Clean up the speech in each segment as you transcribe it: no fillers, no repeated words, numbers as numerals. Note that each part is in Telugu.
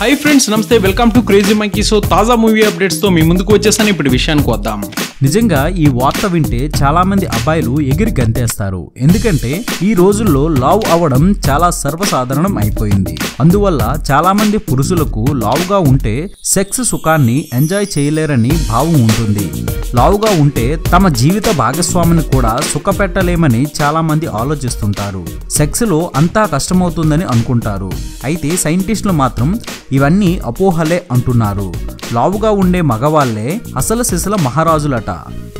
हाई फ्रेंड्स नमस्ते वेलकम टू क्रेजी मंकी। सो ताजा मूवी अपडेट्स तो मी ముందుకు వచ్చేసాను। ఇప్పుడు విషయానికి వద్దాం। నిజంగా ఈ వార్త వింటే చాలా మంది అబ్బాయిలు ఎగిరి గంతేస్తారు। ఎందుకంటే ఈ రోజుల్లో లవ్ అవ్వడం చాలా సర్వసాధారణం అయిపోయింది। అందువల్ల చాలా మంది పురుషులకు లావుగా ఉంటే సెక్స్ సుఖాన్ని ఎంజాయ్ చేయలేరని భావం ఉంటుంది। లావుగా ఉంటే తమ జీవిత భాగస్వామిని కూడా సుఖపెట్టలేమని చాలా మంది ఆలోచిస్తుంటారు। సెక్స్ లో అంతా కష్టమవుతుందని అనుకుంటారు। అయితే సైంటిస్టులు మాత్రం ఇవన్నీ అపోహలే అంటున్నారు। లావుగా ఉండే మగవాళ్లే అసలు సిసల మహారాజులట।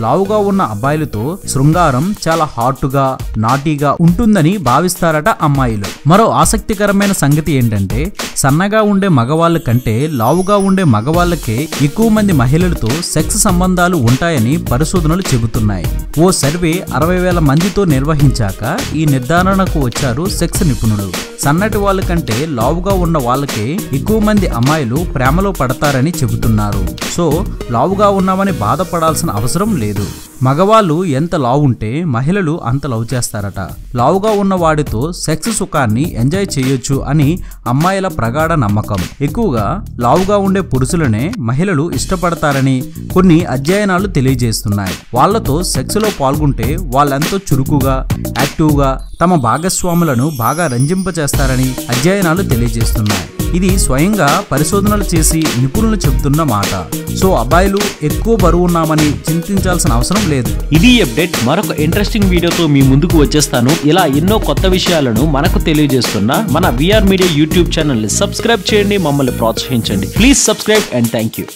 లావుగా ఉన్న అబ్బాయిలతో శృంగారం చాలా హాటుగా నాటీగా ఉంటుందని భావిస్తారట అమ్మాయిలు। మరో ఆసక్తికరమైన సంగతి ఏంటంటే సన్నగా ఉండే మగవాళ్ళ కంటే లావుగా ఉండే మగవాళ్ళకే ఎక్కువ మంది మహిళలతో సెక్స్ సంబంధాలు ఉంటాయని పరిశోధనలు చెబుతున్నాయి। ఓ సర్వే 60,000 మందితో నిర్వహించాక ఈ నిర్ధారణకు వచ్చారు సెక్స్ నిపుణులు। సన్నటి వాళ్ళ కంటే లావుగా ఉన్న వాళ్ళకే ఎక్కువ మంది అమ్మాయిలు ప్రేమలో పడతారని చెబుతున్నారు। సో లావుగా ఉన్నామని బాధపడాల్సిన అవసరం లేదు। మగవాళ్ళు ఎంత లావు ఉంటే మహిళలు అంత లవ్ చేస్తారట। లావుగా ఉన్న వాడితో సెక్స్ సుఖాన్ని ఎంజాయ్ చేయొచ్చు అని అమ్మాయిల ప్రగాఢ నమ్మకం। ఎక్కువగా లావుగా ఉండే పురుషులనే మహిళలు ఇష్టపడతారని కొన్ని అధ్యయనాలు తెలియజేస్తున్నాయి। వాళ్లతో సెక్స్ లో పాల్గొంటే వాళ్ళెంతో చురుకుగా యాక్టివ్గా తమ భాగస్వాములను బాగా రంజింపచేస్తారని అధ్యయనాలు తెలియజేస్తున్నాయి। ఇది స్వయంగా పరిశోధనలు చేసి నిపుణులు చెబుతున్న మాట। సో అబ్బాయిలు ఎక్కువ బరువు ఉన్నామని చింతించాల్సిన అవసరం లేదు। ఇది అప్డేట్। మరొక ఇంట్రెస్టింగ్ వీడియోతో మీ ముందుకు వచ్చేస్తాను। ఇలా ఎన్నో కొత్త విషయాలను మనకు తెలియజేస్తున్న మన విఆర్ మీడియా యూట్యూబ్ ఛానల్ ని సబ్స్క్రైబ్ చేయండి, మమ్మల్ని ప్రోత్సహించండి। Please subscribe and thank you.